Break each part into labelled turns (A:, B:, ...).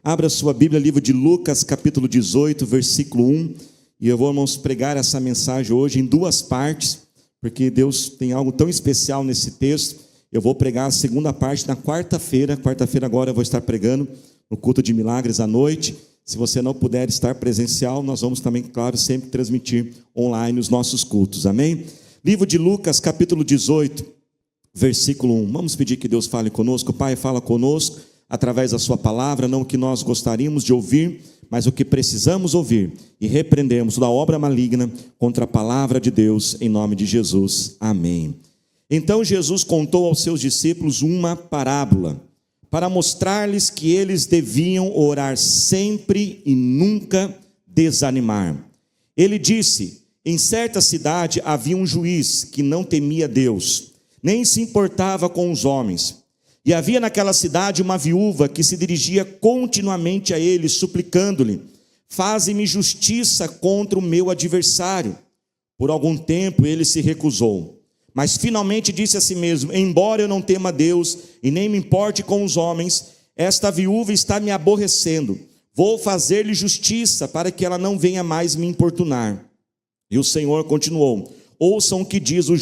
A: Abra sua Bíblia, livro de Lucas, capítulo 18, versículo 1. E eu vou, irmãos, pregar essa mensagem hoje em duas partes, porque Deus tem algo tão especial nesse texto. Eu vou pregar a segunda parte na quarta-feira. Quarta-feira agora eu vou estar pregando no culto de milagres à noite. Se você não puder estar presencial, nós vamos também, claro, sempre transmitir online os nossos cultos. Amém? Livro de Lucas, capítulo 18, versículo 1. Vamos pedir que Deus fale conosco. Pai, fala conosco através da sua palavra, não o que nós gostaríamos de ouvir, mas o que precisamos ouvir, e repreendemos toda obra maligna contra a palavra de Deus, em nome de Jesus. Amém. Então Jesus contou aos seus discípulos uma parábola, para mostrar-lhes que eles deviam orar sempre e nunca desanimar. Ele disse: em certa cidade havia um juiz que não temia Deus, nem se importava com os homens. E havia naquela cidade uma viúva que se dirigia continuamente a ele, suplicando-lhe: faze-me justiça contra o meu adversário. Por algum tempo ele se recusou, mas finalmente disse a si mesmo: embora eu não tema a Deus e nem me importe com os homens, esta viúva está me aborrecendo. Vou fazer-lhe justiça para que ela não venha mais me importunar. E o Senhor continuou: ouçam o que diz o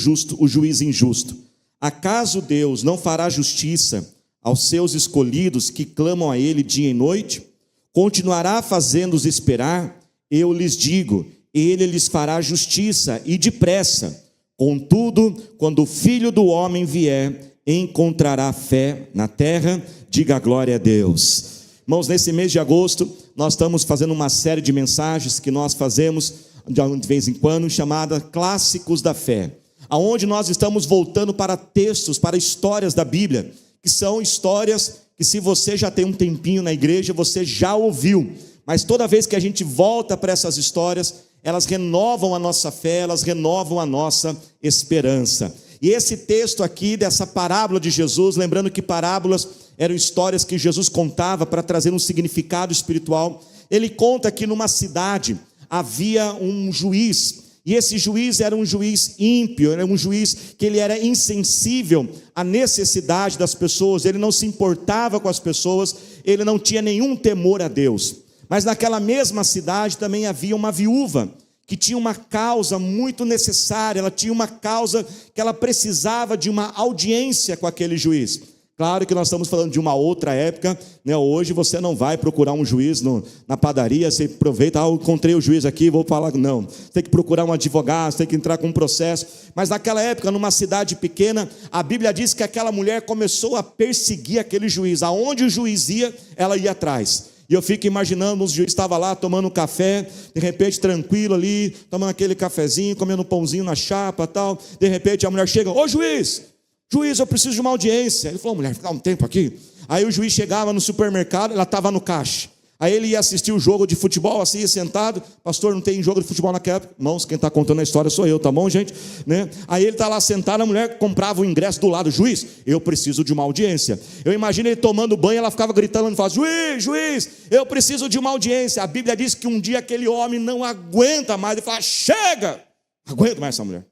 A: juiz injusto. Acaso Deus não fará justiça aos seus escolhidos que clamam a Ele dia e noite? Continuará fazendo-os esperar? Eu lhes digo, Ele lhes fará justiça e depressa. Contudo, quando o Filho do Homem vier, encontrará fé na terra? Diga glória a Deus. Irmãos, nesse mês de agosto, nós estamos fazendo uma série de mensagens que nós fazemos de vez em quando, chamada Clássicos da Fé, aonde nós estamos voltando para textos, para histórias da Bíblia, que são histórias que, se você já tem um tempinho na igreja, você já ouviu, mas toda vez que a gente volta para essas histórias, elas renovam a nossa fé, elas renovam a nossa esperança. E esse texto aqui, dessa parábola de Jesus, lembrando que parábolas eram histórias que Jesus contava para trazer um significado espiritual, ele conta que numa cidade havia um juiz, e esse juiz era um juiz ímpio, era um juiz que ele era insensível à necessidade das pessoas, ele não se importava com as pessoas, ele não tinha nenhum temor a Deus. Mas naquela mesma cidade também havia uma viúva, que tinha uma causa muito necessária, ela tinha uma causa que ela precisava de uma audiência com aquele juiz. Claro que nós estamos falando de uma outra época, né? Hoje você não vai procurar um juiz na padaria, você aproveita: eu encontrei o juiz aqui, vou falar. Não, você tem que procurar um advogado, você tem que entrar com um processo. Mas naquela época, numa cidade pequena, a Bíblia diz que aquela mulher começou a perseguir aquele juiz. Aonde o juiz ia, ela ia atrás. E eu fico imaginando, o juiz estava lá tomando um café, de repente tranquilo ali, tomando aquele cafezinho, comendo um pãozinho na chapa e tal. De repente a mulher chega: ô juiz, eu preciso de uma audiência. Ele falou: mulher, fica um tempo aqui. Aí o juiz chegava no supermercado, ela estava no caixa. Aí ele ia assistir o jogo de futebol, assim, sentado. Pastor, não tem jogo de futebol naquela época. Irmãos, quem está contando a história sou eu, tá bom, gente? Né? Aí ele está lá sentado, a mulher comprava o ingresso do lado. Juiz, eu preciso de uma audiência. Eu imagino ele tomando banho, ela ficava gritando e falava: juiz, eu preciso de uma audiência. A Bíblia diz que um dia aquele homem não aguenta mais. Ele fala: chega, não aguento mais essa mulher.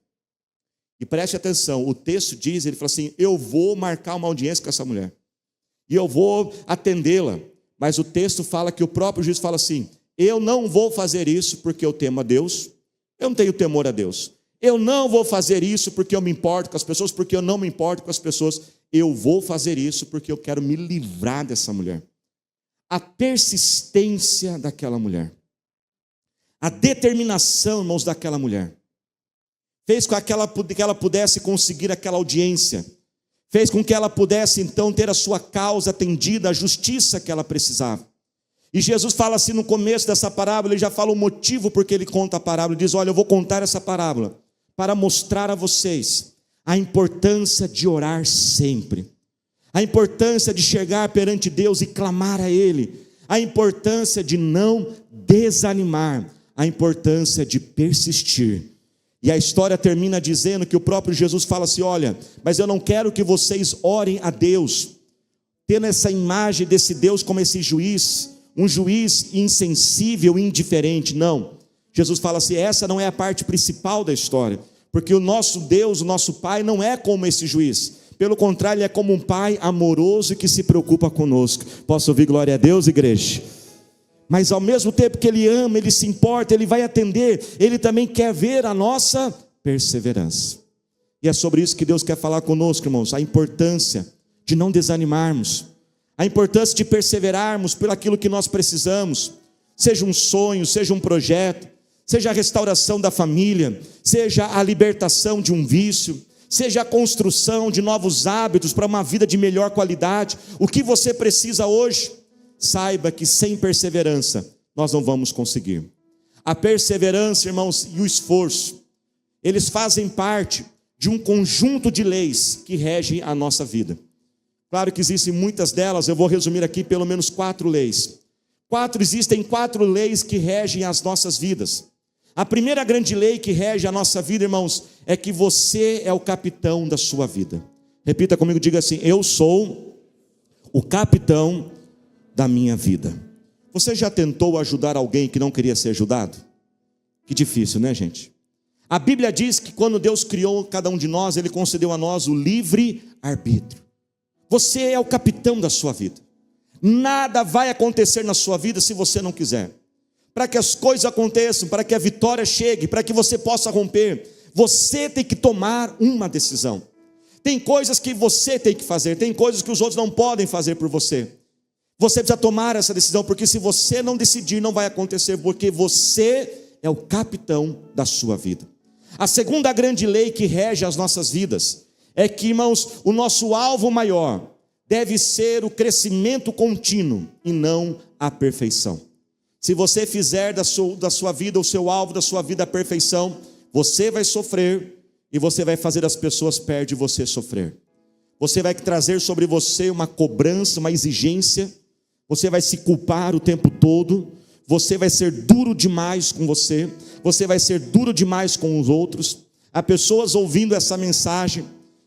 A: E preste atenção, o texto diz, ele fala assim: eu vou marcar uma audiência com essa mulher, e eu vou atendê-la. Mas o texto fala que o próprio juiz fala assim: eu não vou fazer isso porque eu temo a Deus, eu não tenho temor a Deus. Eu não vou fazer isso porque eu me importo com as pessoas, porque eu não me importo com as pessoas. Eu vou fazer isso porque eu quero me livrar dessa mulher. A persistência daquela mulher, a determinação, irmãos, daquela mulher, fez com que ela pudesse conseguir aquela audiência, fez com que ela pudesse então ter a sua causa atendida, a justiça que ela precisava. E Jesus fala assim no começo dessa parábola, ele já fala o motivo porque ele conta a parábola. Ele diz: olha, eu vou contar essa parábola para mostrar a vocês a importância de orar sempre, a importância de chegar perante Deus e clamar a Ele, a importância de não desanimar, a importância de persistir. E a história termina dizendo que o próprio Jesus fala assim: olha, mas eu não quero que vocês orem a Deus, tendo essa imagem desse Deus como esse juiz, um juiz insensível e indiferente. Não, Jesus fala assim: essa não é a parte principal da história, porque o nosso Deus, o nosso Pai não é como esse juiz. Pelo contrário, Ele é como um pai amoroso e que se preocupa conosco. Posso ouvir glória a Deus, igreja? Mas ao mesmo tempo que Ele ama, Ele se importa, Ele vai atender, Ele também quer ver a nossa perseverança. E é sobre isso que Deus quer falar conosco, irmãos, a importância de não desanimarmos, a importância de perseverarmos por aquilo que nós precisamos, seja um sonho, seja um projeto, seja a restauração da família, seja a libertação de um vício, seja a construção de novos hábitos para uma vida de melhor qualidade. O que você precisa hoje, saiba que sem perseverança nós não vamos conseguir. A perseverança, irmãos, e o esforço, eles fazem parte de um conjunto de leis que regem a nossa vida. Claro que existem muitas delas, eu vou resumir aqui pelo menos 4 leis. Existem 4 leis que regem as nossas vidas. A primeira grande lei que rege a nossa vida, irmãos, é que você é o capitão da sua vida. Repita comigo, diga assim: eu sou o capitão da minha vida. Você já tentou ajudar alguém que não queria ser ajudado? Que difícil, né, gente? A Bíblia diz que quando Deus criou cada um de nós, Ele concedeu a nós o livre arbítrio. Você é o capitão da sua vida. Nada vai acontecer na sua vida se você não quiser. Para que as coisas aconteçam, para que a vitória chegue, para que você possa romper, você tem que tomar uma decisão. Tem coisas que você tem que fazer, tem coisas que os outros não podem fazer por você. Você precisa tomar essa decisão, porque se você não decidir, não vai acontecer, porque você é o capitão da sua vida. A segunda grande lei que rege as nossas vidas é que, irmãos, o nosso alvo maior deve ser o crescimento contínuo e não a perfeição. Se você fizer da sua vida, o seu alvo da sua vida, a perfeição, você vai sofrer e você vai fazer as pessoas perto de você sofrer. Você vai trazer sobre você uma cobrança, uma exigência, você vai se culpar o tempo todo, você vai ser duro demais com você vai ser duro demais com os outros. Há pessoas ouvindo essa mensagem,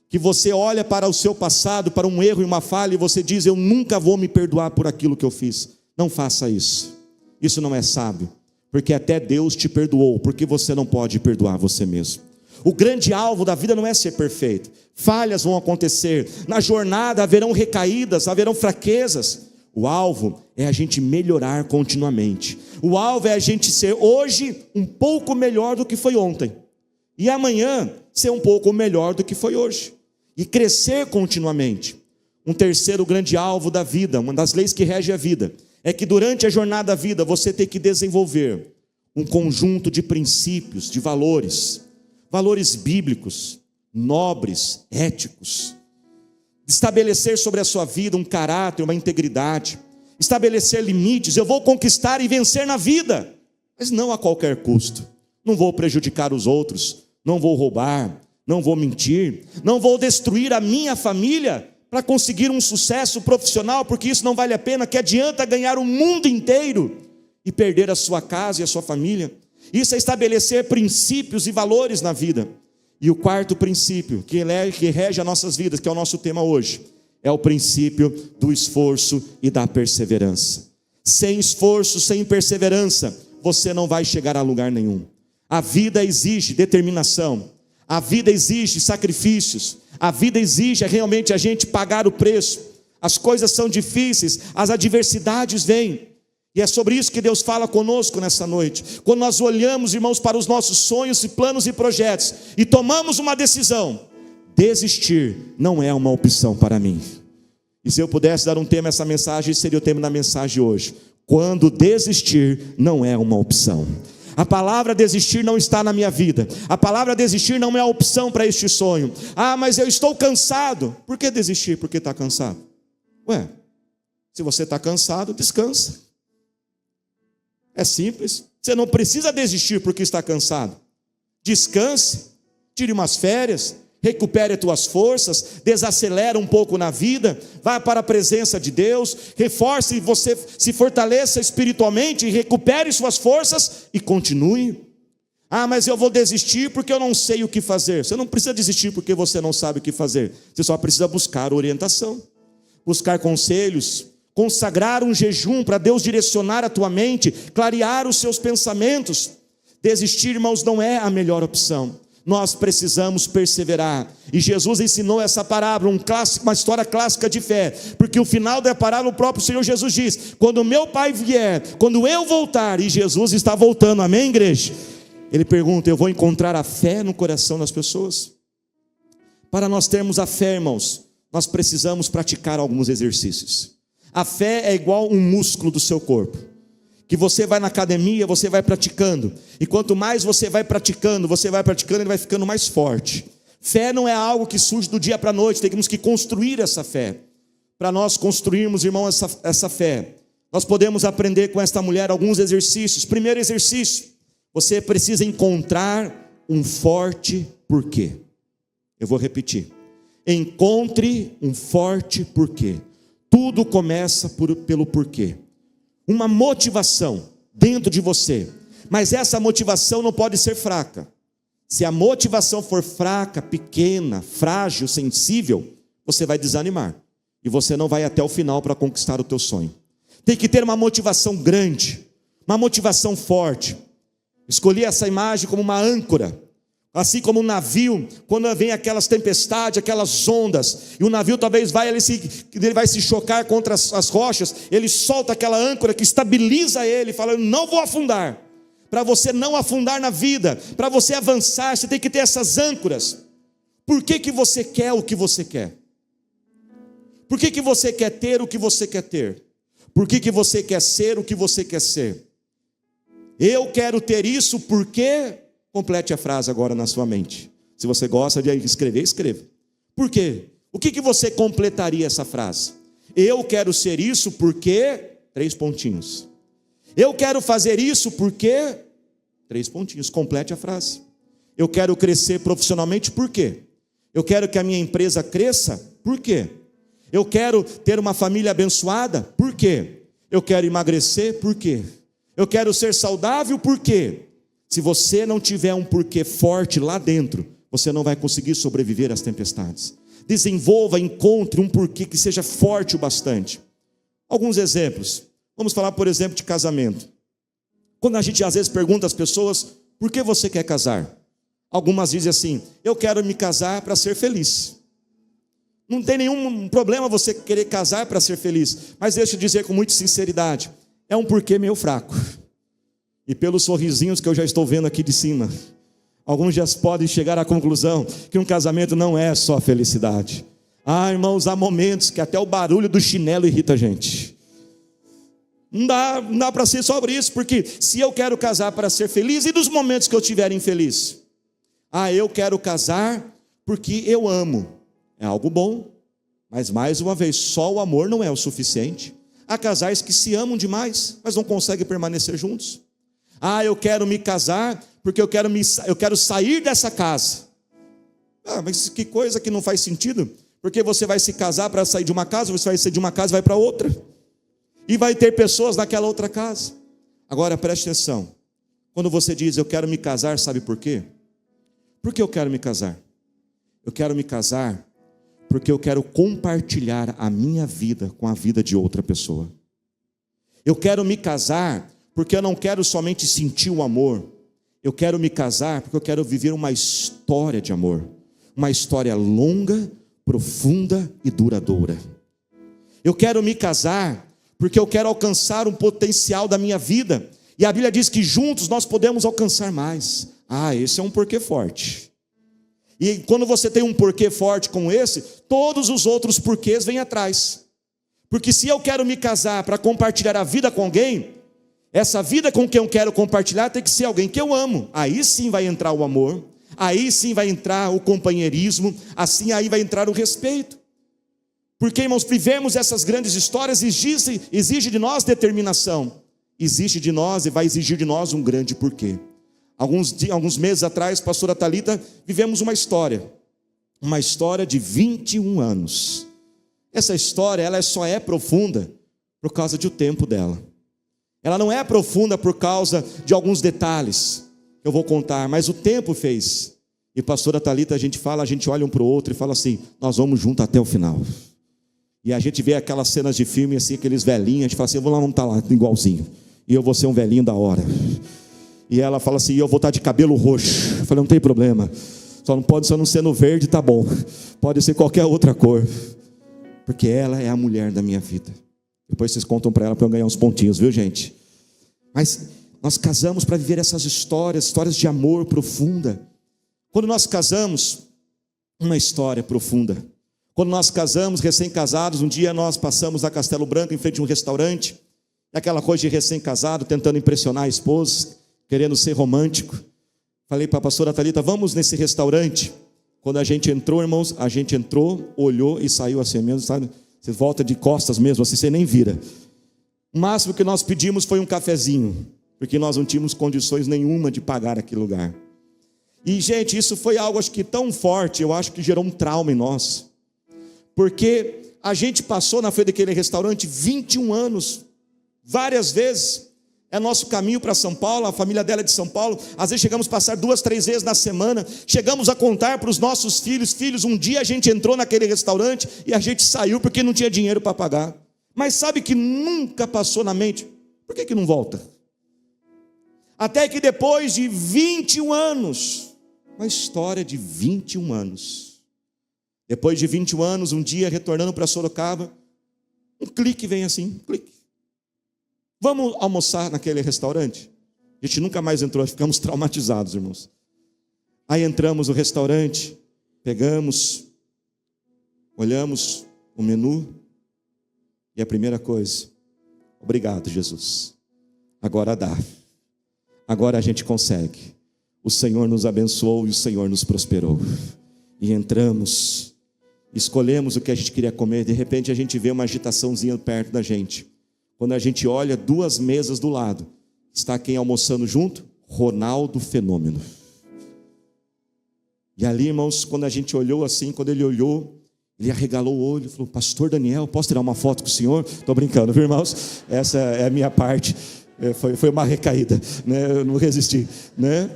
A: que você olha para o seu passado, para um erro e uma falha, e você diz: eu nunca vou me perdoar por aquilo que eu fiz. Não faça isso. Isso não é sábio, porque até Deus te perdoou, porque você não pode perdoar você mesmo. O grande alvo da vida não é ser perfeito. Falhas vão acontecer, na jornada haverão recaídas, haverão fraquezas. O alvo é a gente melhorar continuamente. O alvo é a gente ser hoje um pouco melhor do que foi ontem, e amanhã ser um pouco melhor do que foi hoje, e crescer continuamente. Um terceiro grande alvo da vida, uma das leis que rege a vida, é que durante a jornada da vida você tem que desenvolver um conjunto de princípios, de valores bíblicos, nobres, éticos. Estabelecer sobre a sua vida um caráter, uma integridade, estabelecer limites. Eu vou conquistar e vencer na vida, mas não a qualquer custo. Não vou prejudicar os outros, não vou roubar, não vou mentir, não vou destruir a minha família para conseguir um sucesso profissional, porque isso não vale a pena. Que adianta ganhar o mundo inteiro e perder a sua casa e a sua família? Isso é estabelecer princípios e valores na vida. E o quarto princípio que rege as nossas vidas, que é o nosso tema hoje, é o princípio do esforço e da perseverança. Sem esforço, sem perseverança, você não vai chegar a lugar nenhum. A vida exige determinação, a vida exige sacrifícios, a vida exige realmente a gente pagar o preço. As coisas são difíceis, as adversidades vêm. E é sobre isso que Deus fala conosco nessa noite. Quando nós olhamos, irmãos, para os nossos sonhos e planos e projetos, e tomamos uma decisão, desistir não é uma opção para mim. E se eu pudesse dar um tema a essa mensagem, seria o tema da mensagem hoje: quando desistir não é uma opção. A palavra desistir não está na minha vida. A palavra desistir não é a opção para este sonho. Ah, mas eu estou cansado. Por que desistir? Porque está cansado. Ué, se você está cansado, descansa. É simples. Você não precisa desistir porque está cansado. Descanse, tire umas férias, recupere as tuas forças, desacelera um pouco na vida, vá para a presença de Deus, reforce, você se fortaleça espiritualmente e recupere suas forças e continue. Ah, mas eu vou desistir porque eu não sei o que fazer. Você não precisa desistir porque você não sabe o que fazer. Você só precisa buscar orientação, buscar conselhos, consagrar um jejum para Deus direcionar a tua mente, clarear os seus pensamentos. Desistir, irmãos, não é a melhor opção. nós precisamos perseverar. E Jesus ensinou essa parábola, uma história clássica de fé, porque o final da parábola, o próprio Senhor Jesus diz: quando meu Pai vier, quando eu voltar, e Jesus está voltando, amém, igreja? Ele pergunta: eu vou encontrar a fé no coração das pessoas? Para nós termos a fé, irmãos, nós precisamos praticar alguns exercícios. A fé é igual um músculo do seu corpo, que você vai na academia, você vai praticando, e quanto mais você vai praticando, ele vai ficando mais forte. Fé não é algo que surge do dia para a noite, temos que construir essa fé. Para nós construirmos, irmão, essa fé, nós podemos aprender com esta mulher alguns exercícios. Primeiro exercício: você precisa encontrar um forte porquê. Eu vou repetir: encontre um forte porquê. Tudo começa pelo porquê. Uma motivação dentro de você, mas essa motivação não pode ser fraca. Se a motivação for fraca, pequena, frágil, sensível, você vai desanimar, e você não vai até o final para conquistar o teu sonho. Tem que ter uma motivação grande, uma motivação forte. Escolhi essa imagem como uma âncora, assim como um navio, quando vem aquelas tempestades, aquelas ondas, e o navio talvez ele vai se chocar contra as rochas, ele solta aquela âncora que estabiliza ele, falando: não vou afundar. Para você não afundar na vida, para você avançar, você tem que ter essas âncoras. Por que você quer o que você quer? Por que você quer ter o que você quer ter? Por que você quer ser o que você quer ser? Eu quero ter isso porque... Complete a frase agora na sua mente. Se você gosta de escrever, escreva. Por quê? O que você completaria essa frase? Eu quero ser isso porque... 3 pontinhos. Eu quero fazer isso porque... 3 pontinhos. Complete a frase. Eu quero crescer profissionalmente, por quê? Eu quero que a minha empresa cresça, por quê? Eu quero ter uma família abençoada, por quê? Eu quero emagrecer, por quê? Eu quero ser saudável, por quê? Se você não tiver um porquê forte lá dentro, você não vai conseguir sobreviver às tempestades. Desenvolva, encontre um porquê que seja forte o bastante. Alguns exemplos. Vamos falar, por exemplo, de casamento. Quando a gente às vezes pergunta às pessoas: por que você quer casar? Algumas dizem assim: eu quero me casar para ser feliz. Não tem nenhum problema você querer casar para ser feliz, mas deixa eu dizer com muita sinceridade, é um porquê meio fraco. E pelos sorrisinhos que eu já estou vendo aqui de cima, alguns já podem chegar à conclusão que um casamento não é só felicidade. Irmãos, há momentos que até o barulho do chinelo irrita a gente. Não dá para ser sobre isso, porque se eu quero casar para ser feliz, e dos momentos que eu estiver infeliz? Eu quero casar porque eu amo. É algo bom, mas mais uma vez, só o amor não é o suficiente. Há casais que se amam demais, mas não conseguem permanecer juntos. Eu quero me casar porque eu quero sair dessa casa. Mas que coisa que não faz sentido. Porque você vai se casar para sair de uma casa, você vai sair de uma casa e vai para outra. E vai ter pessoas naquela outra casa. Agora preste atenção. Quando você diz eu quero me casar, sabe por quê? Por que eu quero me casar? Eu quero me casar porque eu quero compartilhar a minha vida com a vida de outra pessoa. Eu quero me casar porque eu não quero somente sentir o amor. Eu quero me casar porque eu quero viver uma história de amor. Uma história longa, profunda e duradoura. Eu quero me casar porque eu quero alcançar um potencial da minha vida. E a Bíblia diz que juntos nós podemos alcançar mais. Esse é um porquê forte. E quando você tem um porquê forte como esse, todos os outros porquês vêm atrás. Porque se eu quero me casar para compartilhar a vida com alguém, essa vida com quem eu quero compartilhar tem que ser alguém que eu amo. Aí sim vai entrar o amor, aí sim vai entrar o companheirismo, aí vai entrar o respeito. Porque, irmãos, vivemos essas grandes histórias, exige de nós determinação, exige de nós e vai exigir de nós um grande porquê. Alguns meses atrás, pastora Thalita, vivemos uma história de 21 anos. Essa história, ela só é profunda por causa do tempo dela. Ela não é profunda por causa de alguns detalhes que eu vou contar, mas o tempo fez. E pastora Thalita, a gente olha um para o outro e fala assim: nós vamos junto até o final. E a gente vê aquelas cenas de filme assim, aqueles velhinhos, a gente fala assim: vamos estar lá igualzinho, e eu vou ser um velhinho da hora. E ela fala assim: eu vou estar de cabelo roxo. falei, não tem problema, só não ser no verde, tá bom, pode ser qualquer outra cor, porque ela é a mulher da minha vida. Depois vocês contam para ela, para eu ganhar uns pontinhos, viu, gente? Mas nós casamos para viver essas histórias de amor profunda. Quando nós casamos, uma história profunda. Quando nós casamos, recém-casados, um dia nós passamos na Castelo Branco, em frente a um restaurante, aquela coisa de recém-casado, tentando impressionar a esposa, querendo ser romântico. Falei para a pastora Thalita, vamos nesse restaurante. Quando a gente entrou, irmãos, a gente entrou, olhou e saiu assim mesmo, sabe? Você volta de costas mesmo, assim, você nem vira. O máximo que nós pedimos foi um cafezinho, porque nós não tínhamos condições nenhuma de pagar aquele lugar. E, gente, isso foi algo, acho que tão forte, eu acho que gerou um trauma em nós. Porque a gente passou na frente daquele restaurante 21 anos, várias vezes. É nosso caminho para São Paulo, a família dela é de São Paulo. Às vezes chegamos a passar 2, 3 vezes na semana. Chegamos a contar para os nossos filhos, um dia a gente entrou naquele restaurante e a gente saiu porque não tinha dinheiro para pagar. Mas sabe que nunca passou na mente, por que não volta? Até que depois de 21 anos, uma história de 21 anos. Depois de 21 anos, um dia retornando para Sorocaba, um clique vem assim, clique. Vamos almoçar naquele restaurante? A gente nunca mais entrou, ficamos traumatizados, irmãos. Aí entramos no restaurante, pegamos, olhamos o menu, e a primeira coisa, obrigado, Jesus. Agora dá. Agora a gente consegue. O Senhor nos abençoou e o Senhor nos prosperou. E entramos, escolhemos o que a gente queria comer. De repente a gente vê uma agitaçãozinha perto da gente. Quando a gente olha, 2 mesas do lado, está quem almoçando junto? Ronaldo Fenômeno. E ali, irmãos, quando a gente olhou assim, quando ele olhou, ele arregalou o olho e falou, pastor Daniel, posso tirar uma foto com o senhor? Estou brincando, viu, irmãos? Essa é a minha parte. Foi uma recaída, né? Eu não resisti, né?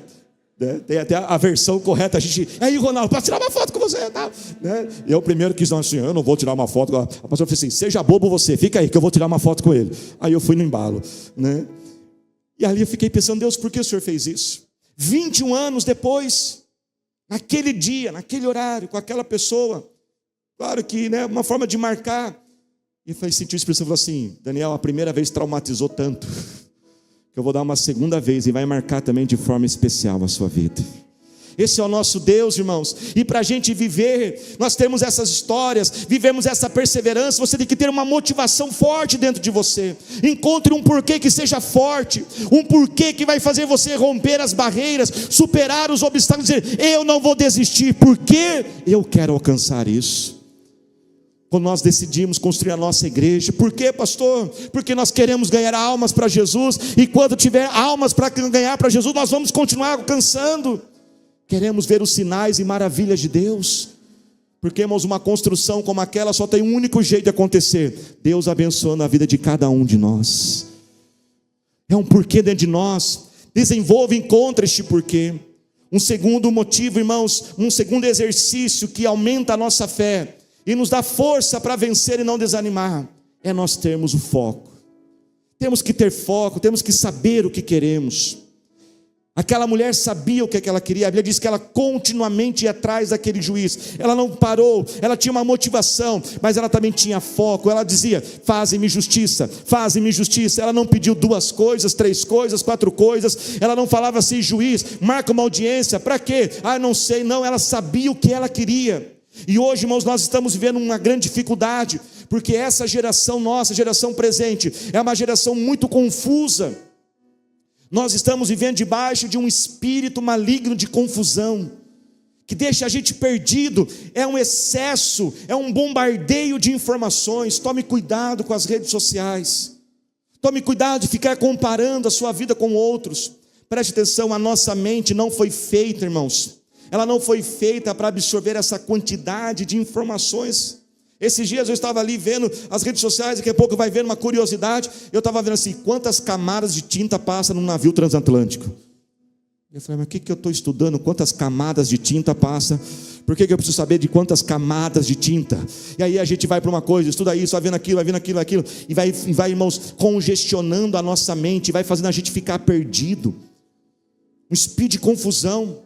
A: Tem até a versão correta, a gente, aí Ronaldo, posso tirar uma foto com você, tá? Né? E eu primeiro quis dizer assim, eu não vou tirar uma foto. A pastora falou assim, seja bobo você, fica aí que eu vou tirar uma foto com ele. Aí eu fui no embalo, né? E ali eu fiquei pensando, Deus, por que o Senhor fez isso? 21 anos depois, naquele dia, naquele horário, com aquela pessoa, claro que, né, uma forma de marcar. E eu falei, senti o Espírito Santo, falou assim, Daniel, a primeira vez traumatizou tanto, que eu vou dar uma segunda vez e vai marcar também de forma especial a sua vida. Esse é o nosso Deus, irmãos. E para a gente viver, nós temos essas histórias, vivemos essa perseverança. Você tem que ter uma motivação forte dentro de você. Encontre um porquê que seja forte, um porquê que vai fazer você romper as barreiras, superar os obstáculos, dizer, eu não vou desistir, porque eu quero alcançar isso. Quando nós decidimos construir a nossa igreja, por quê, pastor? Porque nós queremos ganhar almas para Jesus, e quando tiver almas para ganhar para Jesus, nós vamos continuar alcançando. Queremos ver os sinais e maravilhas de Deus, porque, irmãos, uma construção como aquela só tem um único jeito de acontecer: Deus abençoando a vida de cada um de nós. É um porquê dentro de nós. Desenvolva e encontre este porquê. Um segundo motivo, irmãos, um segundo exercício que aumenta a nossa fé e nos dá força para vencer e não desanimar, é nós termos o foco. Temos que ter foco, temos que saber o que queremos. Aquela mulher sabia o que ela queria. A Bíblia diz que ela continuamente ia atrás daquele juiz. Ela não parou, ela tinha uma motivação, mas ela também tinha foco. Ela dizia, faze-me justiça, faze-me justiça. Ela não pediu 2 coisas, 3 coisas, 4 coisas. Ela não falava assim, juiz, marca uma audiência, para quê? Não sei, não, ela sabia o que ela queria. E hoje, irmãos, nós estamos vivendo uma grande dificuldade, porque essa geração nossa, geração presente, é uma geração muito confusa. Nós estamos vivendo debaixo de um espírito maligno de confusão, que deixa a gente perdido. É um excesso, é um bombardeio de informações. Tome cuidado com as redes sociais. Tome cuidado de ficar comparando a sua vida com outros. Preste atenção, a nossa mente não foi feita, irmãos, ela não foi feita para absorver essa quantidade de informações. Esses dias eu estava ali vendo as redes sociais, daqui a pouco vai vendo uma curiosidade. Eu estava vendo assim, quantas camadas de tinta passa num navio transatlântico. Eu falei, mas o que eu estou estudando? Quantas camadas de tinta passa? Por que eu preciso saber de quantas camadas de tinta? E aí a gente vai para uma coisa, estuda isso, vai vendo aquilo, e vai, irmãos, congestionando a nossa mente, vai fazendo a gente ficar perdido. Um espírito de confusão.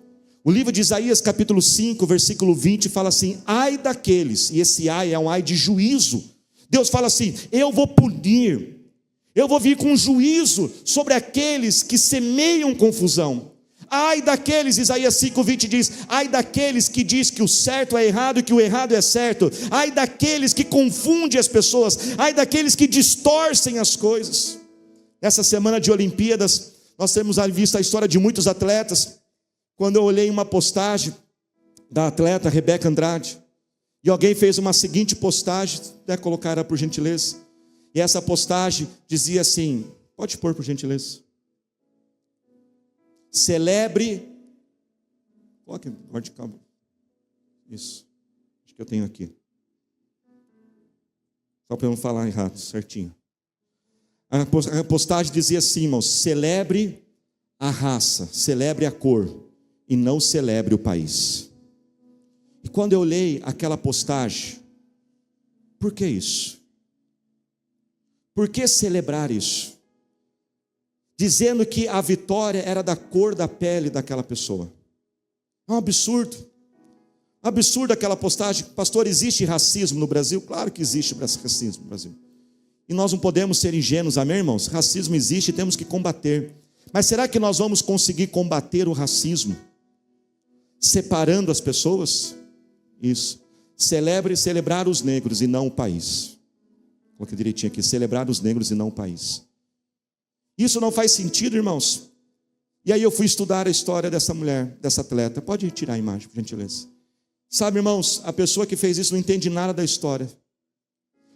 A: O livro de Isaías capítulo 5, versículo 20 fala assim: ai daqueles, e esse ai é um ai de juízo. Deus fala assim: eu vou punir, eu vou vir com juízo sobre aqueles que semeiam confusão. Ai daqueles, Isaías 5:20 diz: ai daqueles que diz que o certo é errado e que o errado é certo. Ai daqueles que confundem as pessoas. Ai daqueles que distorcem as coisas. Nessa semana de Olimpíadas, nós temos visto a história de muitos atletas. Quando eu olhei uma postagem da atleta Rebeca Andrade, e alguém fez uma seguinte postagem, até colocar ela por gentileza, e essa postagem dizia assim, pode pôr por gentileza: celebre, coloque de cabo, isso, acho que eu tenho aqui, só para eu não falar errado, certinho. A postagem dizia assim, irmãos: celebre a raça, celebre a cor, e não celebre o país. E quando eu olhei aquela postagem, por que isso? Por que celebrar isso? Dizendo que a vitória era da cor da pele daquela pessoa. É um absurdo. Absurdo aquela postagem. Pastor, existe racismo no Brasil? Claro que existe racismo no Brasil. E nós não podemos ser ingênuos, amém, irmãos? Racismo existe e temos que combater. Mas será que nós vamos conseguir combater o racismo separando as pessoas? Isso. Celebrar os negros e não o país. Coloquei direitinho aqui: celebrar os negros e não o país. Isso não faz sentido, irmãos. E aí eu fui estudar a história dessa mulher, dessa atleta. Pode retirar a imagem, por gentileza. Sabe, irmãos, a pessoa que fez isso não entende nada da história.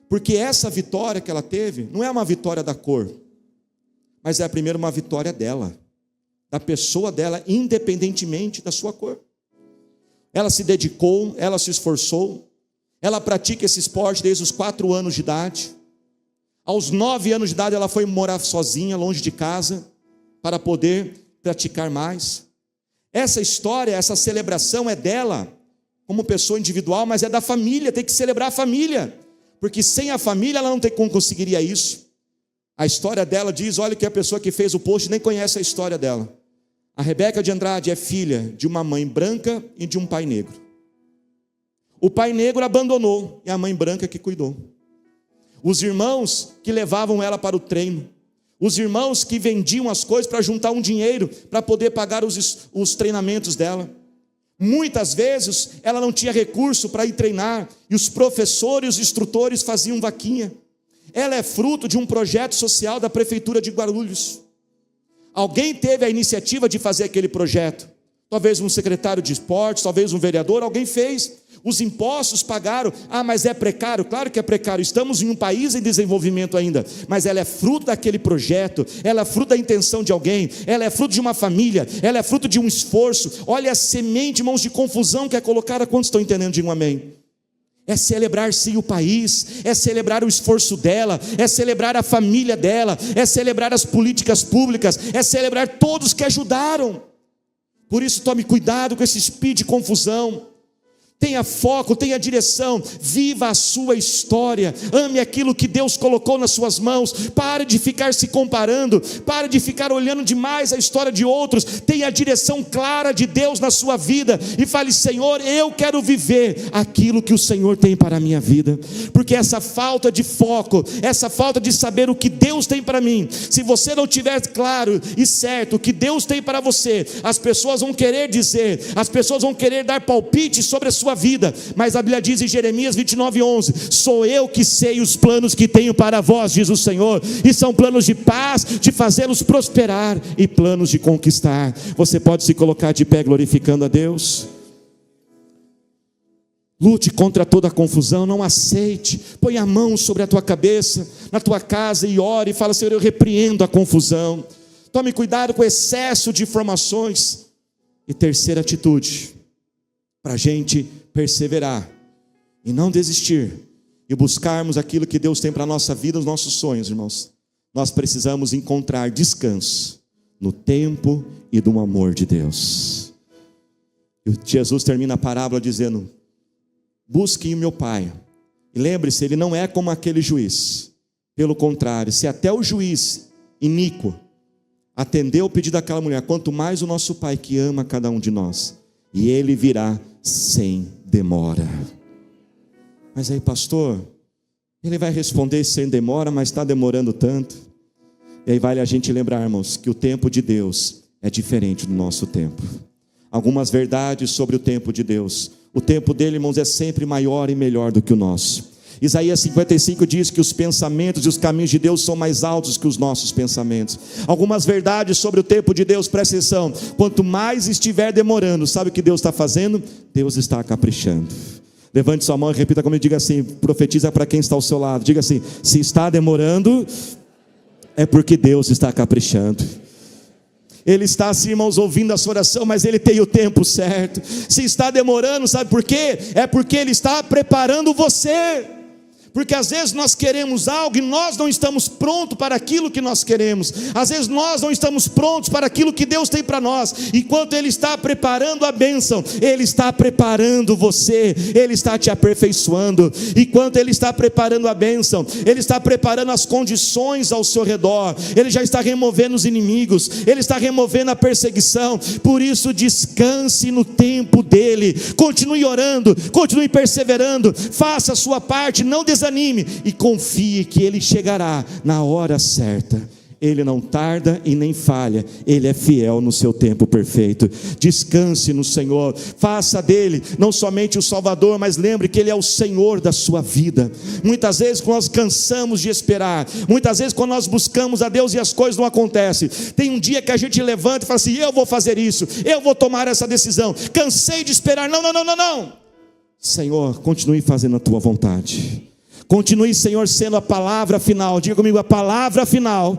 A: Porque essa vitória que ela teve não é uma vitória da cor, mas é primeiro uma vitória dela, da pessoa dela, independentemente da sua cor. Ela se dedicou, ela se esforçou, ela pratica esse esporte desde os 4 anos de idade. Aos 9 anos de idade ela foi morar sozinha, longe de casa, para poder praticar mais. Essa história, essa celebração é dela, como pessoa individual, mas é da família, tem que celebrar a família, porque sem a família ela não conseguiria isso. A história dela diz, olha que a pessoa que fez o post nem conhece a história dela. A Rebeca de Andrade é filha de uma mãe branca e de um pai negro. O pai negro abandonou e a mãe branca que cuidou. Os irmãos que levavam ela para o treino, os irmãos que vendiam as coisas para juntar um dinheiro para poder pagar os treinamentos dela. Muitas vezes ela não tinha recurso para ir treinar e os professores e os instrutores faziam vaquinha. Ela é fruto de um projeto social da prefeitura de Guarulhos. Alguém teve a iniciativa de fazer aquele projeto. Talvez um secretário de esportes, talvez um vereador, alguém fez. Os impostos pagaram. Ah, mas é precário? Claro que é precário. Estamos em um país em desenvolvimento ainda. Mas ela é fruto daquele projeto. Ela é fruto da intenção de alguém. Ela é fruto de uma família. Ela é fruto de um esforço. Olha a semente, irmãos, de confusão que é colocada. Quantos estão entendendo? Digam amém. É celebrar sim o país, é celebrar o esforço dela, é celebrar a família dela, é celebrar as políticas públicas, é celebrar todos que ajudaram. Por isso tome cuidado com esse espírito de confusão. Tenha foco, tenha direção, viva a sua história, ame aquilo que Deus colocou nas suas mãos, pare de ficar se comparando, pare de ficar olhando demais a história de outros, tenha a direção clara de Deus na sua vida, e fale, Senhor, eu quero viver aquilo que o Senhor tem para a minha vida, porque essa falta de foco, essa falta de saber o que Deus tem para mim, se você não tiver claro e certo o que Deus tem para você, as pessoas vão querer dizer, as pessoas vão querer dar palpite sobre a sua vida, mas a Bíblia diz em Jeremias 29:11, sou eu que sei os planos que tenho para vós, diz o Senhor, e são planos de paz, de fazê-los prosperar, e planos de conquistar. Você pode se colocar de pé glorificando a Deus? Lute contra toda a confusão, não aceite, põe a mão sobre a tua cabeça, na tua casa, e ore, e fala, Senhor, eu repreendo a confusão. Tome cuidado com o excesso de informações. E terceira atitude, para a gente perseverar e não desistir e buscarmos aquilo que Deus tem para a nossa vida, os nossos sonhos, irmãos, nós precisamos encontrar descanso no tempo e do amor de Deus. E Jesus termina a parábola dizendo, busquem o meu Pai, e lembre-se, ele não é como aquele juiz, pelo contrário, se até o juiz iníquo atendeu o pedido daquela mulher, quanto mais o nosso Pai que ama cada um de nós, e Ele virá sem demora. Mas aí, pastor, Ele vai responder sem demora, mas está demorando tanto. E aí vale a gente lembrar, irmãos, que o tempo de Deus é diferente do nosso tempo. Algumas verdades sobre o tempo de Deus. O tempo dele, irmãos, é sempre maior e melhor do que o nosso. Isaías 55 diz que os pensamentos e os caminhos de Deus são mais altos que os nossos pensamentos. Algumas verdades sobre o tempo de Deus, presta atenção. Quanto mais estiver demorando, sabe o que Deus está fazendo? Deus está caprichando. Levante sua mão e repita comigo, diga assim, profetiza para quem está ao seu lado. Diga assim, se está demorando, é porque Deus está caprichando. Ele está assim, irmãos, ouvindo a sua oração, mas Ele tem o tempo certo. Se está demorando, sabe por quê? É porque Ele está preparando você. Porque às vezes nós queremos algo e nós não estamos prontos para aquilo que nós queremos. Às vezes nós não estamos prontos para aquilo que Deus tem para nós. Enquanto Ele está preparando a bênção, Ele está preparando você, Ele está te aperfeiçoando. Enquanto Ele está preparando a bênção, Ele está preparando as condições ao seu redor. Ele já está removendo os inimigos, Ele está removendo a perseguição. Por isso descanse no tempo dEle. Continue orando, continue perseverando. Faça a sua parte, não desanime e confie que Ele chegará na hora certa. Ele não tarda e nem falha, Ele é fiel no seu tempo perfeito. Descanse no Senhor, faça dEle não somente o Salvador, mas lembre que Ele é o Senhor da sua vida. Muitas vezes quando nós cansamos de esperar, muitas vezes quando nós buscamos a Deus e as coisas não acontecem, tem um dia que a gente levanta e fala assim, eu vou fazer isso, eu vou tomar essa decisão, cansei de esperar, não, Senhor, continue fazendo a tua vontade. Continue, Senhor, sendo a palavra final. Diga comigo, a palavra final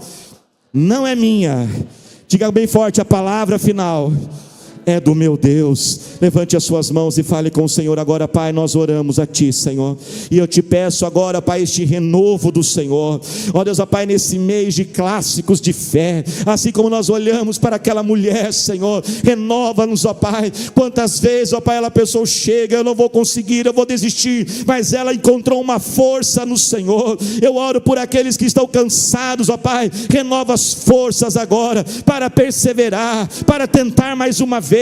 A: não é minha. Diga bem forte, a palavra final é do meu Deus. Levante as suas mãos e fale com o Senhor agora. Pai, nós oramos a Ti, Senhor, e eu te peço agora, Pai, este renovo do Senhor. Ó Deus, ó Pai, nesse mês de clássicos de fé, assim como nós olhamos para aquela mulher, Senhor, renova-nos, ó Pai. Quantas vezes, ó Pai, ela pensou, chega, eu não vou conseguir, eu vou desistir, mas ela encontrou uma força no Senhor. Eu oro por aqueles que estão cansados, ó Pai, renova as forças agora, para perseverar, para tentar mais uma vez,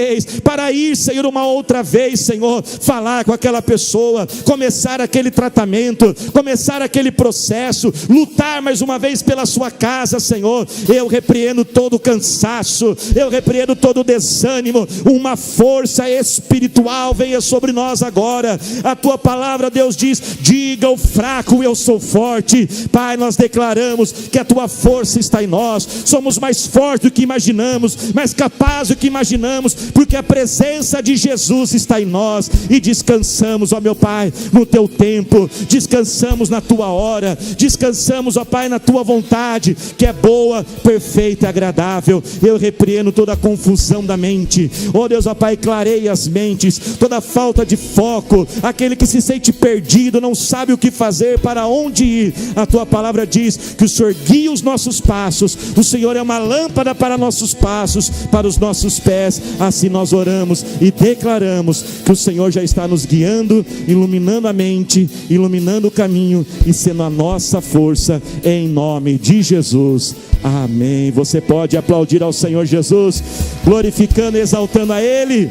A: para ir, Senhor, uma outra vez, Senhor, falar com aquela pessoa, começar aquele tratamento, começar aquele processo, lutar mais uma vez pela sua casa, Senhor. Eu repreendo todo o cansaço, eu repreendo todo o desânimo, uma força espiritual venha sobre nós agora. A tua palavra, Deus diz, diga ao fraco, eu sou forte. Pai, nós declaramos que a tua força está em nós, somos mais fortes do que imaginamos, mais capazes do que imaginamos, porque a presença de Jesus está em nós, e descansamos, ó meu Pai, no teu tempo, descansamos na tua hora, descansamos, ó Pai, na tua vontade, que é boa, perfeita e agradável. Eu repreendo toda a confusão da mente, ó Deus, ó Pai, clareia as mentes, toda falta de foco, aquele que se sente perdido, não sabe o que fazer, para onde ir. A tua palavra diz que o Senhor guia os nossos passos, o Senhor é uma lâmpada para nossos passos, para os nossos pés. Assim nós oramos e declaramos que o Senhor já está nos guiando, iluminando a mente, iluminando o caminho e sendo a nossa força, em nome de Jesus, amém. Você pode aplaudir ao Senhor Jesus, glorificando e exaltando a Ele.